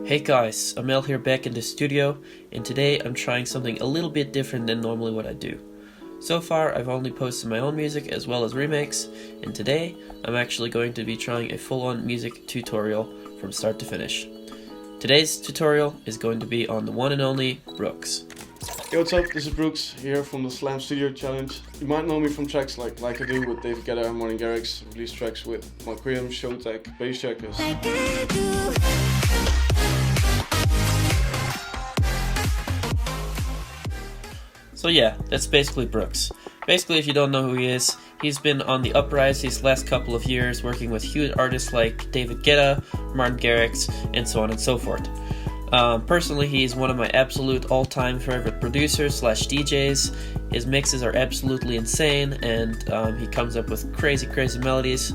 Hey guys, Amel here back in the studio, and today I'm trying something a little bit different than normally what I do. So far I've only posted my own music as well as remakes, and today I'm actually going to be trying a full-on music tutorial from start to finish. Today's tutorial is going to be on the one and only Brooks. Hey, what's up? This is Brooks here from the Slam Studio Challenge. You might know me from tracks like I Do with David Guetta and Martin Garrix, release tracks with Malcolm, Showtek, Bass Checkers. So yeah, that's basically Brooks. Basically, if you don't know who he is, he's been on the uprise these last couple of years, working with huge artists like David Guetta, Martin Garrix, and so on and so forth. Personally, he's one of my absolute all-time favorite producers / DJs. His mixes are absolutely insane, and he comes up with crazy melodies.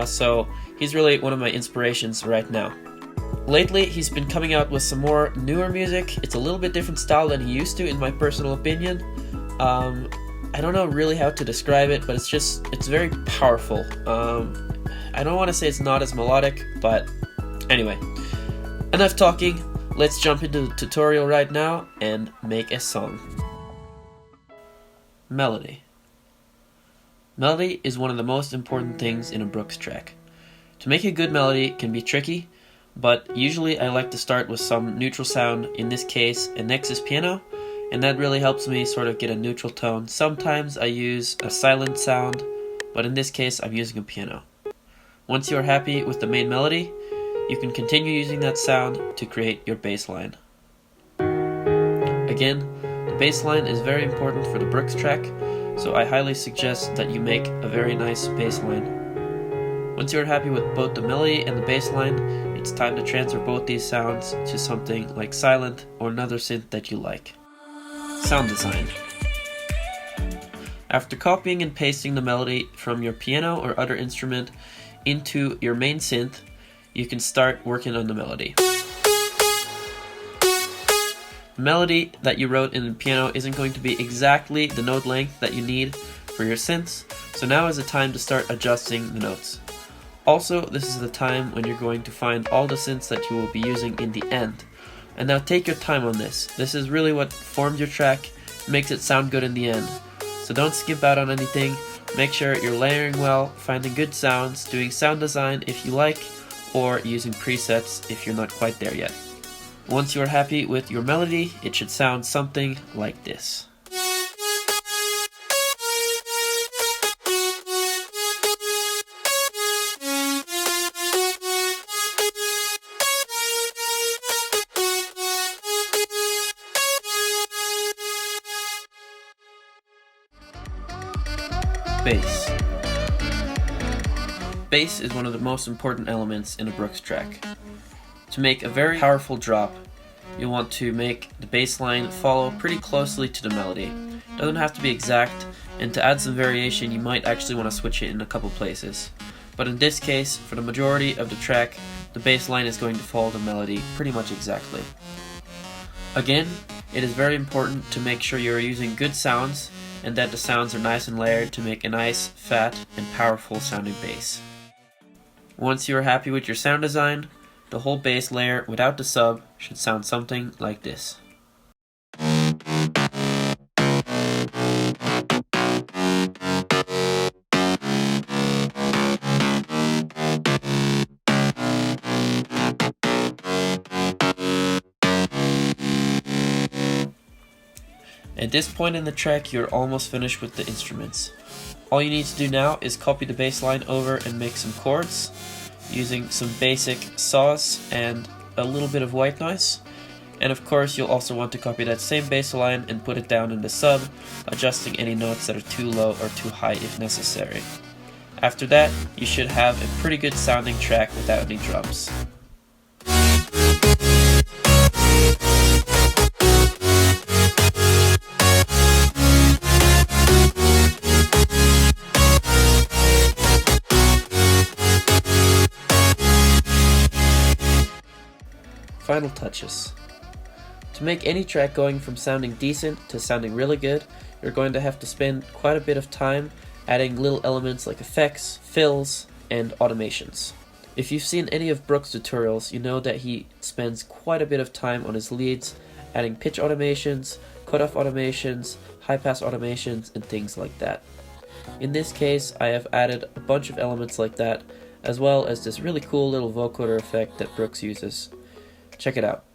So he's really one of my inspirations right now. Lately, he's been coming out with some more newer music. It's a little bit different style than he used to, in my personal opinion. I don't know really how to describe it, but it's very powerful. I don't want to say it's not as melodic, but anyway. Enough talking, let's jump into the tutorial right now and make a song. Melody. Melody is one of the most important things in a Brooks track. To make a good melody can be tricky, but usually I like to start with some neutral sound, in this case a Nexus piano, and that really helps me sort of get a neutral tone. Sometimes I use a silent sound, but in this case I'm using a piano. Once you are happy with the main melody, you can continue using that sound to create your bass line. Again, the bass line is very important for the Brooks track, so I highly suggest that you make a very nice bass line. Once you're happy with both the melody and the bass line, it's time to transfer both these sounds to something like silent or another synth that you like. Sound design. After copying and pasting the melody from your piano or other instrument into your main synth, you can start working on the melody. The melody that you wrote in the piano isn't going to be exactly the note length that you need for your synths, so now is the time to start adjusting the notes. Also, this is the time when you're going to find all the synths that you will be using in the end. And now take your time on this. This is really what forms your track, makes it sound good in the end. So don't skip out on anything, make sure you're layering well, finding good sounds, doing sound design if you like, or using presets if you're not quite there yet. Once you're happy with your melody, it should sound something like this. Bass. Bass is one of the most important elements in a Brooks track. To make a very powerful drop, you want to make the bass line follow pretty closely to the melody. It doesn't have to be exact, and to add some variation you might actually want to switch it in a couple places. But in this case, for the majority of the track, the bass line is going to follow the melody pretty much exactly. Again, it is very important to make sure you are using good sounds and that the sounds are nice and layered to make a nice, fat, and powerful sounding bass. Once you are happy with your sound design, the whole bass layer without the sub should sound something like this. At this point in the track, you're almost finished with the instruments. All you need to do now is copy the bass line over and make some chords, using some basic saws and a little bit of white noise. And of course, you'll also want to copy that same bass line and put it down in the sub, adjusting any notes that are too low or too high if necessary. After that, you should have a pretty good sounding track without any drums. Final touches. To make any track going from sounding decent to sounding really good, you're going to have to spend quite a bit of time adding little elements like effects, fills, and automations. If you've seen any of Brooks' tutorials, you know that he spends quite a bit of time on his leads, adding pitch automations, cutoff automations, high pass automations, and things like that. In this case, I have added a bunch of elements like that, as well as this really cool little vocoder effect that Brooks uses. Check it out.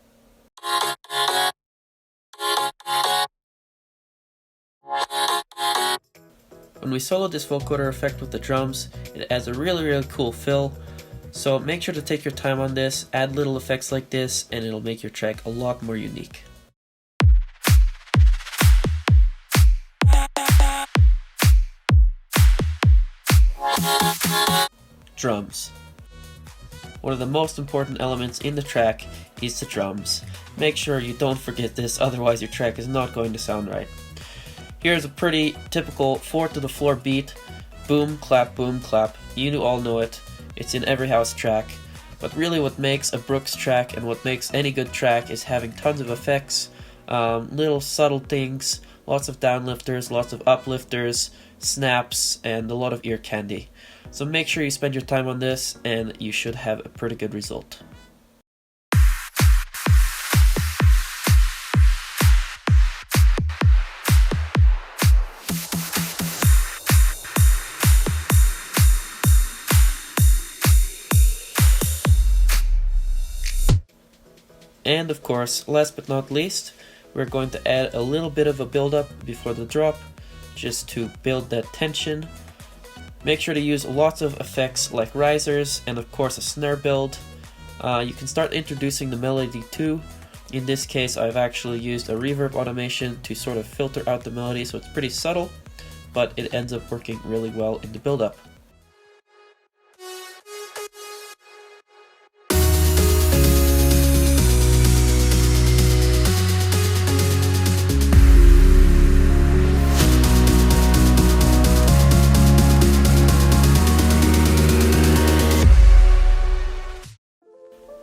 When we solo this vocoder effect with the drums, it adds a really cool fill, so make sure to take your time on this, add little effects like this, and it'll make your track a lot more unique. Drums. One of the most important elements in the track is the drums. Make sure you don't forget this, otherwise your track is not going to sound right. Here's a pretty typical 4 to the floor beat. Boom, clap, you all know it. It's in every house track. But really what makes a Brooks track and what makes any good track is having tons of effects, little subtle things, lots of downlifters, lots of uplifters, snaps, and a lot of ear candy. So make sure you spend your time on this and you should have a pretty good result. And of course, last but not least, we're going to add a little bit of a build-up before the drop, just to build that tension. Make sure to use lots of effects like risers and of course a snare build. You can start introducing the melody too. In this case, I've actually used a reverb automation to sort of filter out the melody, so it's pretty subtle, but it ends up working really well in the build-up.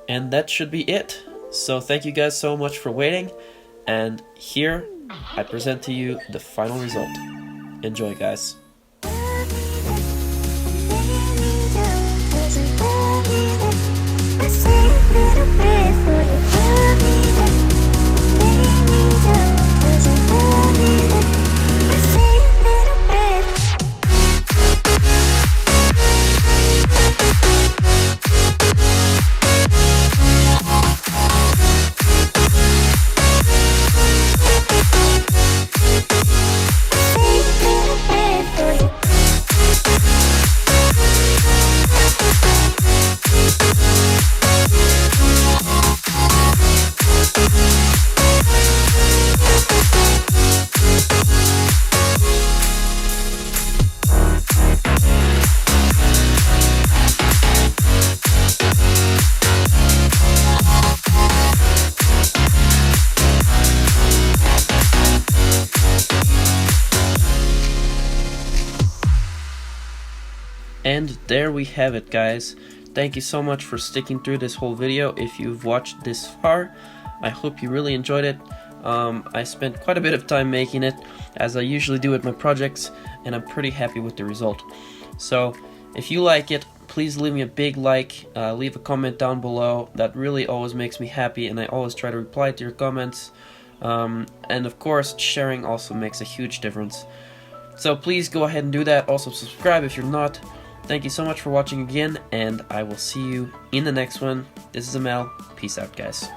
And that should be it. So thank you guys so much for waiting, and here I present to you the final result. Enjoy, guys. And there we have it, guys. Thank you so much for sticking through this whole video. If you've watched this far, I hope you really enjoyed it. I spent quite a bit of time making it, as I usually do with my projects, and I'm pretty happy with the result. So if you like it, please leave me a big like, leave a comment down below. That really always makes me happy, and I always try to reply to your comments. And of course, sharing also makes a huge difference. So please go ahead and do that. Also subscribe if you're not. Thank you so much for watching again, and I will see you in the next one. This is Amel. Peace out, guys.